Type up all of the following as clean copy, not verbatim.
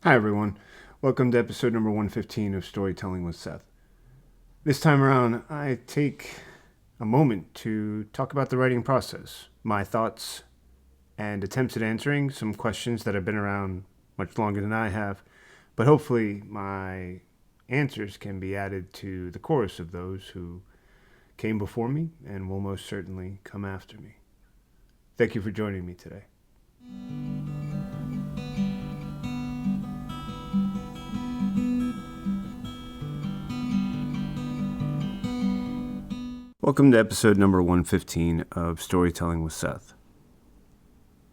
Hi everyone, welcome to episode number 115 of Storytelling with Seth. This time around, I take a moment to talk about the writing process, my thoughts, and attempts at answering some questions that have been around much longer than I have, but hopefully my answers can be added to the chorus of those who came before me and will most certainly come after me. Thank you for joining me today. Welcome to episode number 115 of Storytelling with Seth.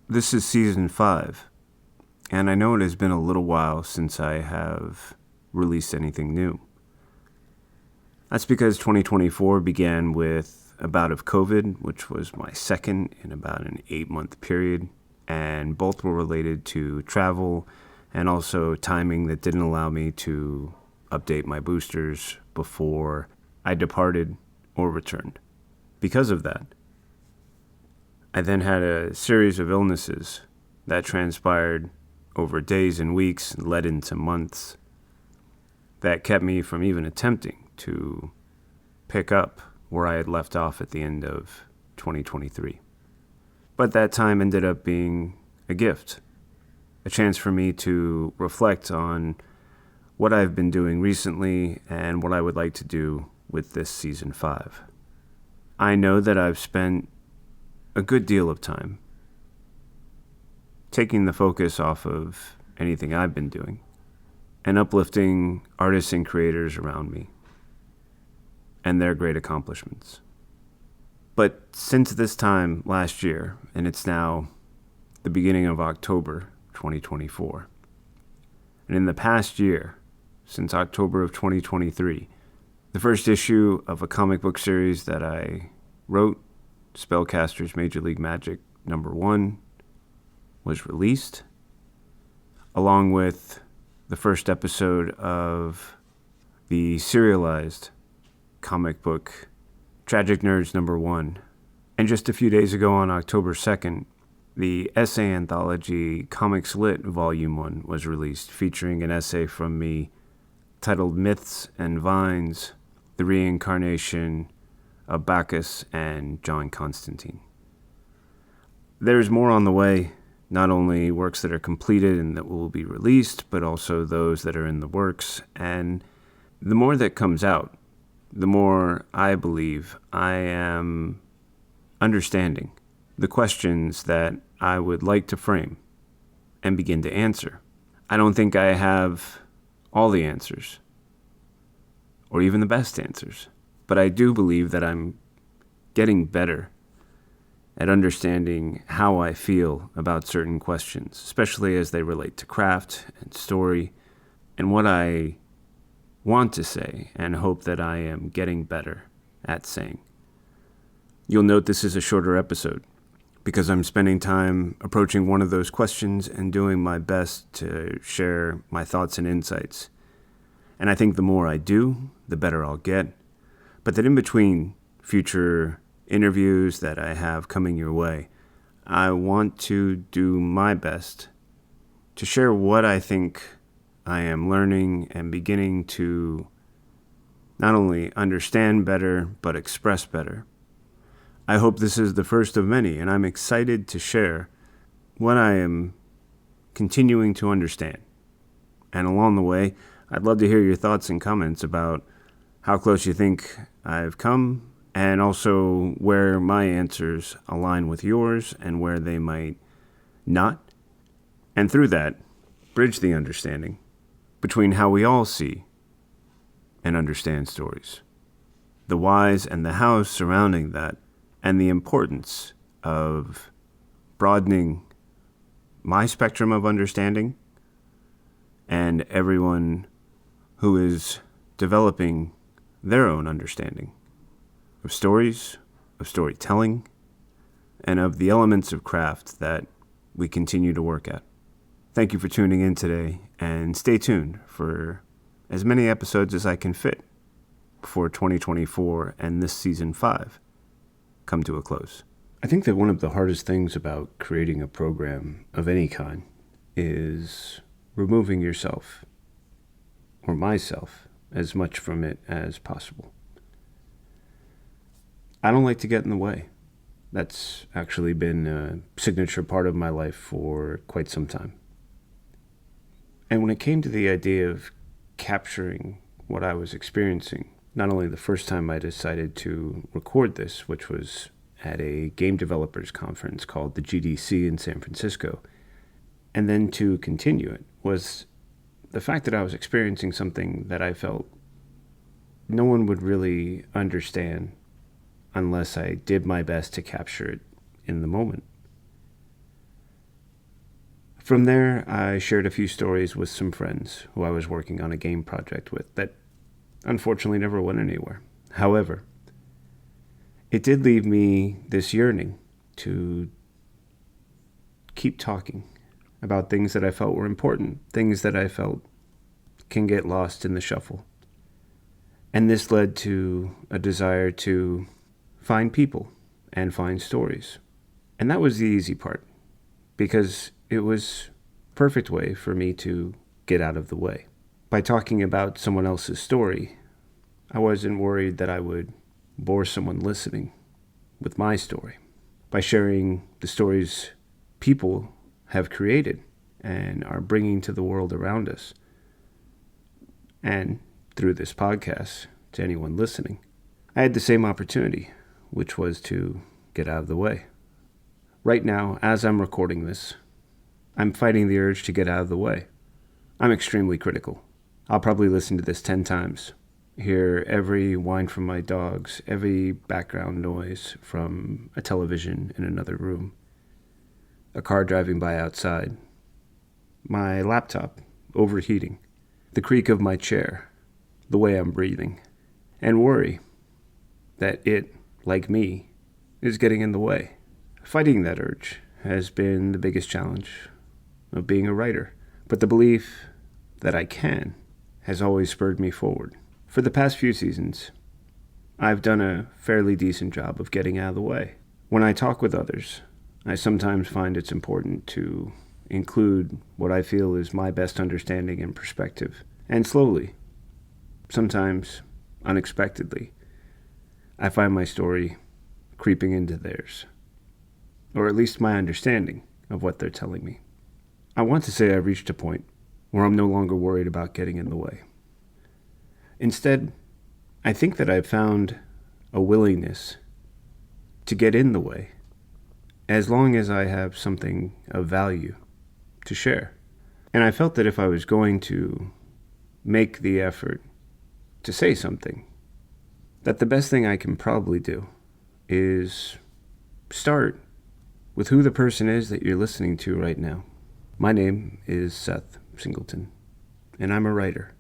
This is season 5, and I know it has been a little while since I have released anything new. That's because 2024 began with a bout of COVID, which was my second in about an 8-month period, and both were related to travel and also timing that didn't allow me to update my boosters before I departed or returned. Because of that, I then had a series of illnesses that transpired over days and weeks and led into months that kept me from even attempting to pick up where I had left off at the end of 2023. But that time ended up being a gift, a chance for me to reflect on what I've been doing recently and what I would like to do with this season 5. I know that I've spent a good deal of time taking the focus off of anything I've been doing and uplifting artists and creators around me and their great accomplishments. But since this time last year, and it's now the beginning of October 2024, and in the past year, since October of 2023, the first issue of a comic book series that I wrote, Spellcasters Major League Magic #1, was released, along with the first episode of the serialized comic book Tragic Nerds #1. And just a few days ago on October 2nd, the essay anthology Comics Lit Volume 1 was released, featuring an essay from me titled Myths and Vines, the Reincarnation of Bacchus and John Constantine. There's more on the way, not only works that are completed and that will be released, but also those that are in the works. And the more that comes out, the more I believe I am understanding the questions that I would like to frame and begin to answer. I don't think I have all the answers, or even the best answers, but I do believe that I'm getting better at understanding how I feel about certain questions, especially as they relate to craft and story and what I want to say and hope that I am getting better at saying. You'll note this is a shorter episode because I'm spending time approaching one of those questions and doing my best to share my thoughts and insights. And I think the more I do, the better I'll get. But that in between future interviews that I have coming your way, I want to do my best to share what I think I am learning and beginning to not only understand better, but express better. I hope this is the first of many, and I'm excited to share what I am continuing to understand. And along the way, I'd love to hear your thoughts and comments about how close you think I've come, and also where my answers align with yours and where they might not. And through that, bridge the understanding between how we all see and understand stories, the whys and the hows surrounding that, and the importance of broadening my spectrum of understanding and everyone who is developing their own understanding of stories, of storytelling, and of the elements of craft that we continue to work at. Thank you for tuning in today, and stay tuned for as many episodes as I can fit before 2024 and this season 5 come to a close. I think that one of the hardest things about creating a program of any kind is removing yourself, or myself, as much from it as possible. I don't like to get in the way. That's actually been a signature part of my life for quite some time. And when it came to the idea of capturing what I was experiencing, not only the first time I decided to record this, which was at a game developers conference called the GDC in San Francisco, and then to continue it, was the fact that I was experiencing something that I felt no one would really understand unless I did my best to capture it in the moment. From there, I shared a few stories with some friends who I was working on a game project with that unfortunately never went anywhere. However, it did leave me this yearning to keep talking about things that I felt were important, things that I felt can get lost in the shuffle. And this led to a desire to find people and find stories. And that was the easy part, because it was a perfect way for me to get out of the way. By talking about someone else's story, I wasn't worried that I would bore someone listening with my story. By sharing the stories people have created and are bringing to the world around us, and through this podcast to anyone listening, I had the same opportunity, which was to get out of the way. Right now, as I'm recording this, I'm fighting the urge to get out of the way. I'm extremely critical. I'll probably listen to this 10 times, hear every whine from my dogs, every background noise from a television in another room, a car driving by outside, my laptop overheating, the creak of my chair, the way I'm breathing, and worry that it, like me, is getting in the way. Fighting that urge has been the biggest challenge of being a writer, but the belief that I can has always spurred me forward. For the past few seasons, I've done a fairly decent job of getting out of the way. When I talk with others, I sometimes find it's important to include what I feel is my best understanding and perspective. And slowly, sometimes unexpectedly, I find my story creeping into theirs, or at least my understanding of what they're telling me. I want to say I've reached a point where I'm no longer worried about getting in the way. Instead, I think that I've found a willingness to get in the way as long as I have something of value to share. And I felt that if I was going to make the effort to say something, that the best thing I can probably do is start with who the person is that you're listening to right now. My name is Seth Singleton, and I'm a writer.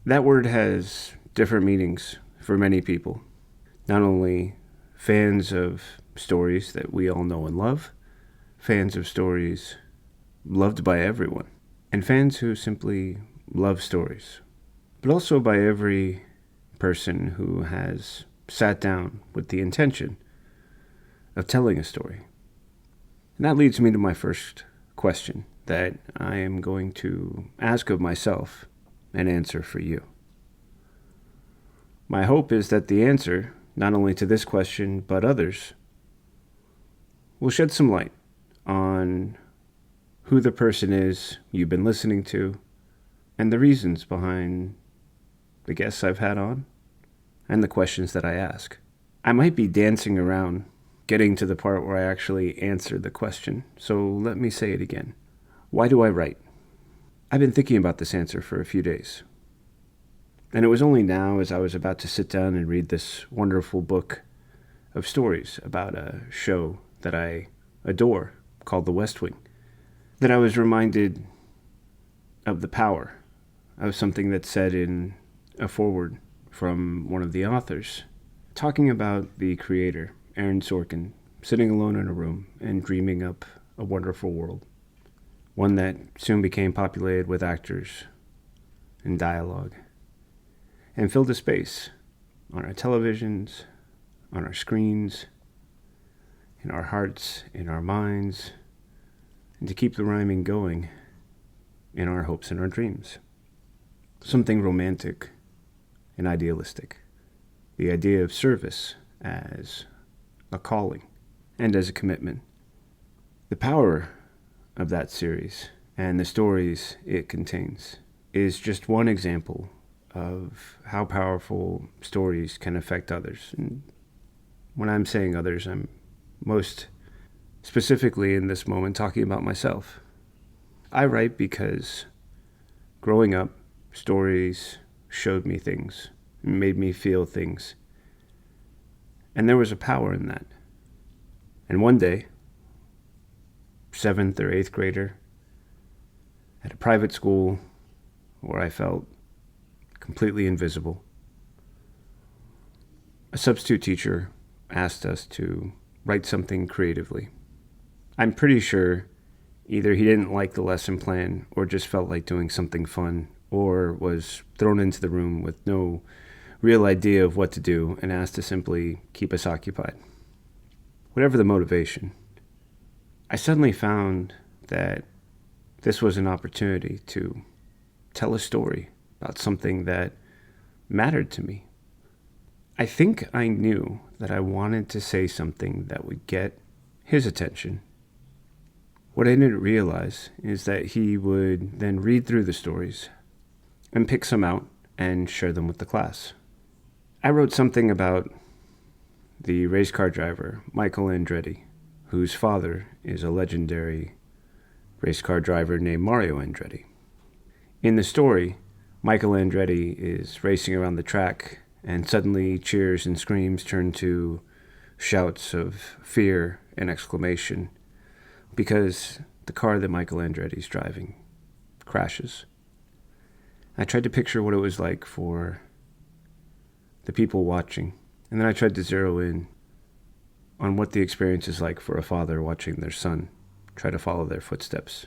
That word has different meanings for many people. Not only fans of stories that we all know and love, fans of stories loved by everyone, and fans who simply love stories, but also by every person who has sat down with the intention of telling a story. And that leads me to my first question that I am going to ask of myself and answer for you. My hope is that the answer, not only to this question, but others, will shed some light on who the person is you've been listening to and the reasons behind the guests I've had on and the questions that I ask. I might be dancing around getting to the part where I actually answer the question, so let me say it again. Why do I write? I've been thinking about this answer for a few days. And it was only now, as I was about to sit down and read this wonderful book of stories about a show that I adore called The West Wing, that I was reminded of the power of something that's said in a foreword from one of the authors, talking about the creator, Aaron Sorkin, sitting alone in a room and dreaming up a wonderful world, one that soon became populated with actors and dialogue, and filled a space on our televisions, on our screens, in our hearts, in our minds, and to keep the rhyming going, in our hopes and our dreams. Something romantic and idealistic. The idea of service as a calling and as a commitment. The power of that series and the stories it contains is just one example of how powerful stories can affect others. And when I'm saying others, I'm most specifically in this moment talking about myself. I write because growing up, stories showed me things, made me feel things. And there was a power in that. And one day, 7th or 8th grader, at a private school where I felt completely invisible, a substitute teacher asked us to write something creatively. I'm pretty sure either he didn't like the lesson plan or just felt like doing something fun or was thrown into the room with no real idea of what to do and asked to simply keep us occupied. Whatever the motivation, I suddenly found that this was an opportunity to tell a story about something that mattered to me. I think I knew that I wanted to say something that would get his attention. What I didn't realize is that he would then read through the stories and pick some out and share them with the class. I wrote something about the race car driver, Michael Andretti, whose father is a legendary race car driver named Mario Andretti. In the story, Michael Andretti is racing around the track, and suddenly cheers and screams turn to shouts of fear and exclamation because the car that Michael Andretti is driving crashes. I tried to picture what it was like for the people watching, and then I tried to zero in on what the experience is like for a father watching their son try to follow their footsteps.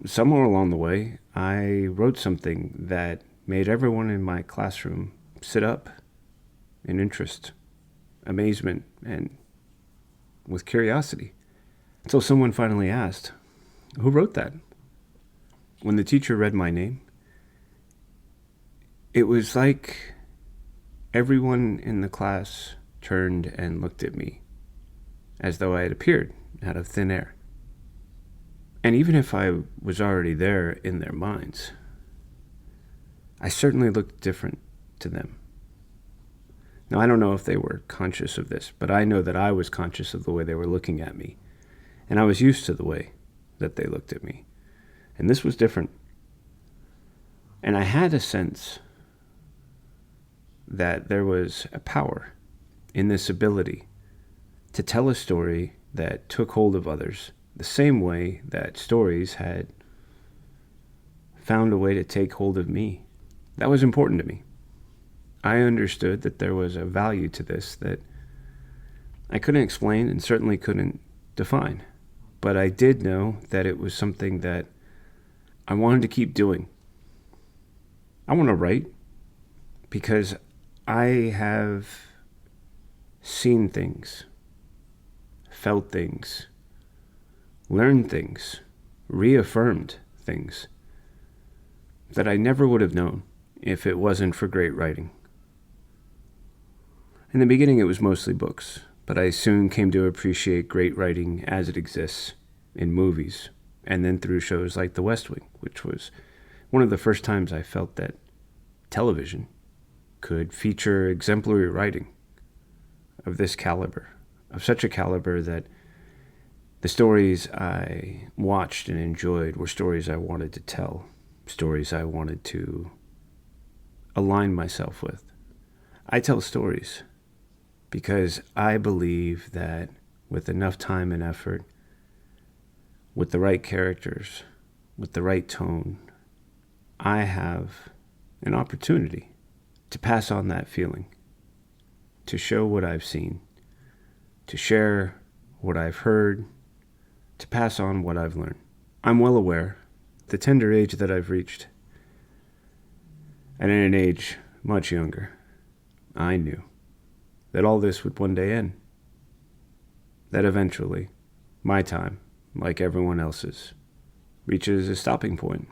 Somewhere along the way, I wrote something that made everyone in my classroom sit up in interest, amazement, and with curiosity, until someone finally asked, "Who wrote that?" When the teacher read my name, it was like everyone in the class turned and looked at me as though I had appeared out of thin air. And even if I was already there in their minds, I certainly looked different to them. Now, I don't know if they were conscious of this, but I know that I was conscious of the way they were looking at me, and I was used to the way that they looked at me. And this was different. And I had a sense that there was a power in this ability to tell a story that took hold of others the same way that stories had found a way to take hold of me. That was important to me. I understood that there was a value to this that I couldn't explain and certainly couldn't define. But I did know that it was something that I wanted to keep doing. I want to write because I have seen things, felt things, learned things, reaffirmed things that I never would have known if it wasn't for great writing. In the beginning, it was mostly books, but I soon came to appreciate great writing as it exists in movies, and then through shows like The West Wing, which was one of the first times I felt that television could feature exemplary writing of this caliber, of such a caliber that the stories I watched and enjoyed were stories I wanted to tell, stories I wanted to align myself with. I tell stories because I believe that with enough time and effort, with the right characters, with the right tone, I have an opportunity to pass on that feeling, to show what I've seen, to share what I've heard, to pass on what I've learned. I'm well aware, the tender age that I've reached, and at an age much younger, I knew that all this would one day end. That eventually, my time, like everyone else's, reaches a stopping point,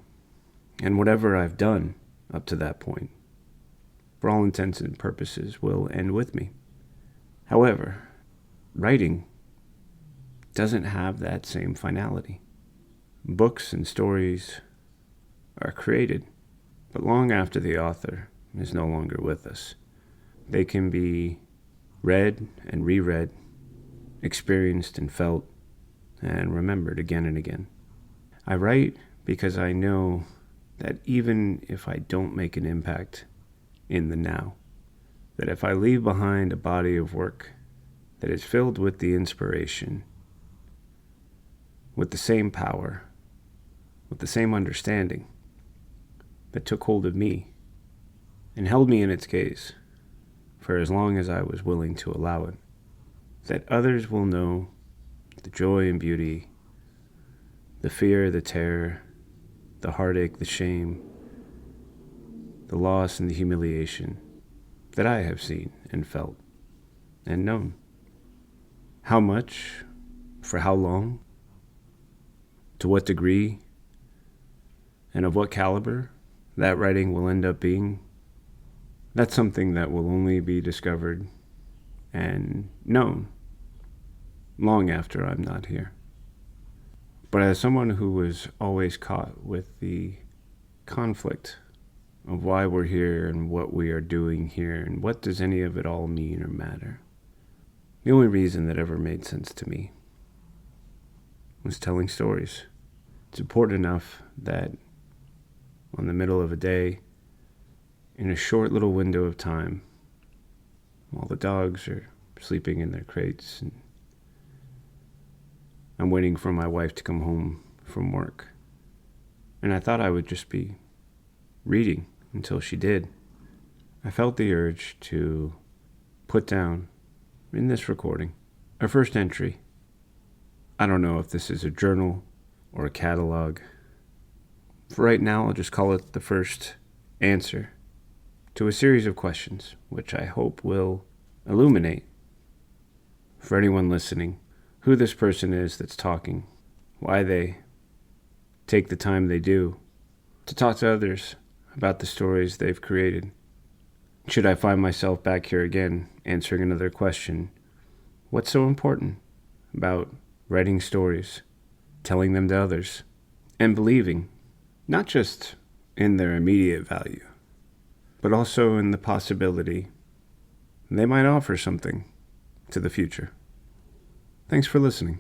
and whatever I've done up to that point, for all intents and purposes, will end with me. However, writing doesn't have that same finality. Books and stories are created, but long after the author is no longer with us. They can be read and reread, experienced and felt, and remembered again and again. I write because I know that even if I don't make an impact in the now, that if I leave behind a body of work that is filled with the inspiration, with the same power, with the same understanding that took hold of me and held me in its gaze for as long as I was willing to allow it, that others will know the joy and beauty, the fear, the terror, the heartache, the shame, the loss and the humiliation that I have seen and felt and known. How much, for how long, to what degree, and of what caliber that writing will end up being, that's something that will only be discovered and known long after I'm not here. But as someone who was always caught with the conflict of why we're here and what we are doing here and what does any of it all mean or matter, the only reason that ever made sense to me was telling stories. It's important enough that on the middle of a day, in a short little window of time, while the dogs are sleeping in their crates and I'm waiting for my wife to come home from work, and I thought I would just be reading until she did, I felt the urge to put down, in this recording, a first entry. I don't know if this is a journal or a catalog. For right now, I'll just call it the first answer to a series of questions, which I hope will illuminate, for anyone listening, who this person is that's talking, why they take the time they do to talk to others about the stories they've created. Should I find myself back here again answering another question, what's so important about writing stories, telling them to others, and believing not just in their immediate value, but also in the possibility they might offer something to the future? Thanks for listening.